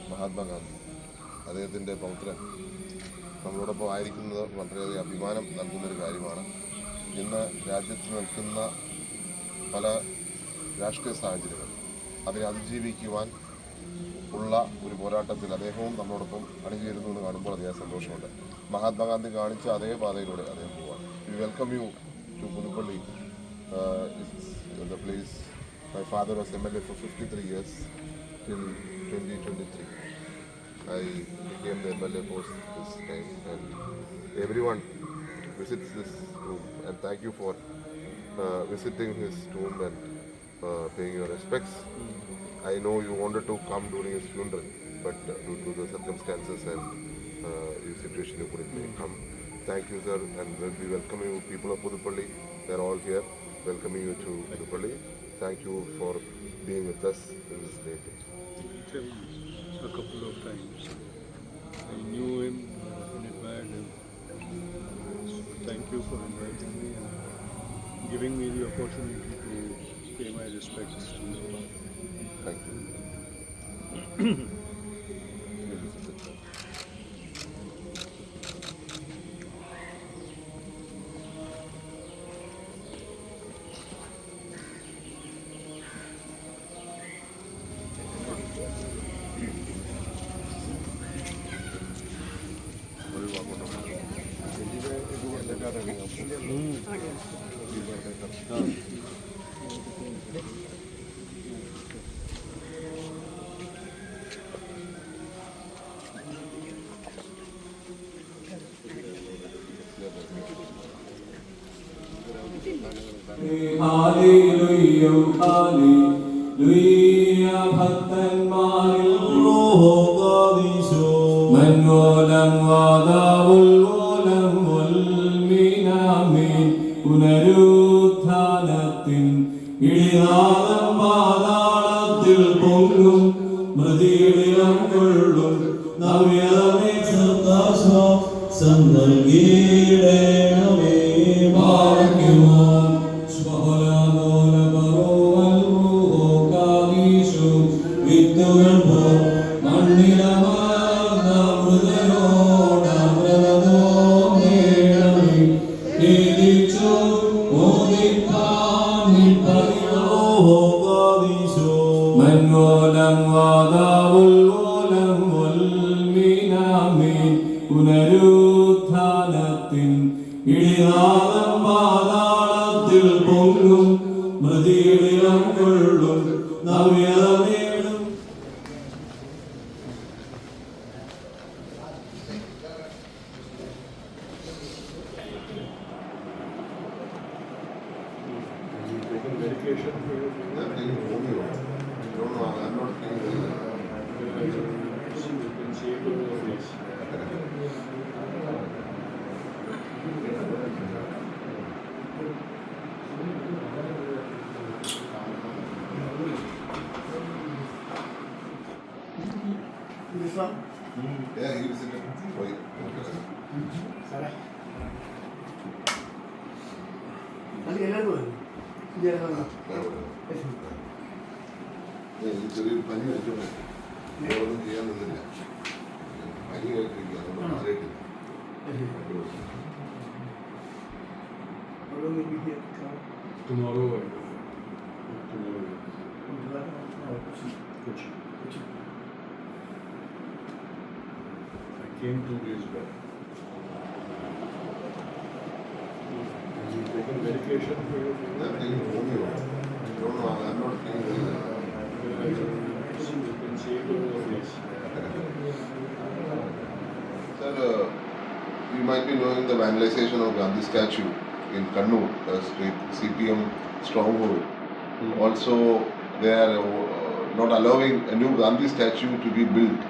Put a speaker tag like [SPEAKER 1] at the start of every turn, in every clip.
[SPEAKER 1] മഹാത്മാഗാന്ധി അദ്ദേഹത്തിൻ്റെ പൗത്രൻ നമ്മളോടൊപ്പം ആയിരിക്കുന്നത് വളരെയധികം അഭിമാനം നൽകുന്നൊരു കാര്യമാണ്. ഇന്ന് രാജ്യത്ത് നിൽക്കുന്ന പല രാഷ്ട്രീയ സാഹചര്യങ്ങൾ അതിനെ അതിജീവിക്കുവാൻ ഉള്ള ഒരു പോരാട്ടത്തിൽ അദ്ദേഹവും നമ്മളോടൊപ്പം അണിചേരുന്നു എന്ന് കാണുമ്പോൾ അദ്ദേഹം സന്തോഷമുണ്ട്. മഹാത്മാഗാന്ധി കാണിച്ച അതേ പാതയിലൂടെ അദ്ദേഹം പോവാൻ. We welcome you to Puthuppally, the place. My father was MLA for 53 years till 2023. I became the MLA post this time, and everyone visits this room, and thank you for visiting his tomb and paying your respects. I know you wanted to come during his funeral, but due to the circumstances and your situation, you couldn't come. Thank you, sir, and we welcome you, people of Puduppally. They're all here, welcoming you to Puduppally. Thank you for being with us in this day.
[SPEAKER 2] A couple of times. I knew him and admired him. Thank you for inviting me and giving me the opportunity to pay my respects to him.
[SPEAKER 1] Thank you.
[SPEAKER 3] Hallelujah, hallelujah, ഭക്തന്മാരിൽ മൻമൂലം വാദാവുൽ മൂലം ഉൽമീനാമീൻ പുനരുത്ഥാനത്തിൻ ഇടിനാദം പാതാളത്തിൽ പൊങ്ങും മൃതിയിടം കൊള്ളും നവ്യതമേ സത്താശോ സന്നൽകീടേണമേ ഭാഗ്യമോ മൻമൂലം വാദാവുൽ മൂലം ഉൽമീനാമീൻ പുനരുത്ഥാനത്തിൻ ഇടിനാദം പാതാളത്തിൽ പൊങ്ങും മൃതിയിടം കൊള്ളും നവ്യതമേടും.
[SPEAKER 2] Dedication for you.
[SPEAKER 1] I'm taking home you. No, I'm not feeling very well.
[SPEAKER 2] You can see it on your face.
[SPEAKER 1] Yeah, he was in it. Wait. ചെറിയൊരു പനി കഴിച്ചോളൂ. ഒന്നും ചെയ്യാൻ നിന്നില്ല. പനി കഴിച്ചിരിക്കുക, അതുകൊണ്ട് മാറിയിട്ടില്ല.
[SPEAKER 2] Tomorrow. I came 2 days back. Have you taken medication for your
[SPEAKER 1] I'm taking home you. No, I'm not feeling very well.
[SPEAKER 2] You can see it on your face.
[SPEAKER 1] Sir, you might be knowing the vandalization of Gandhi statue in Kannur, street CPM stronghold. Also, they are not allowing a new Gandhi statue to be built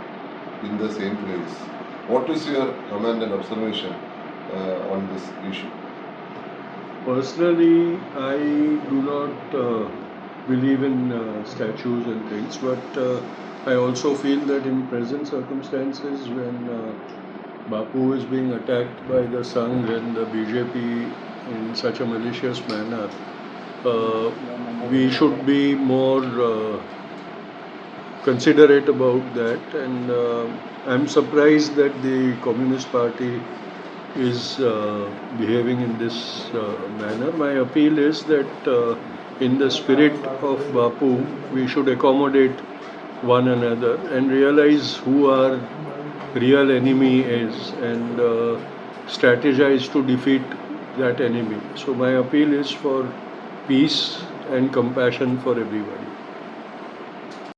[SPEAKER 1] in the same place. What is your comment and observation on this issue?
[SPEAKER 2] Personally, I do not believe in statues and things, but I also feel that in present circumstances when Bapu is being attacked by the Sangh and the BJP in such a malicious manner, we should be more considerate about that. And I'm surprised that the Communist Party is behaving in this manner. My appeal is that in the spirit of Bapu, we should accommodate one another and realize who our real enemy is and strategize to defeat that enemy. So my appeal is for peace and compassion for everybody.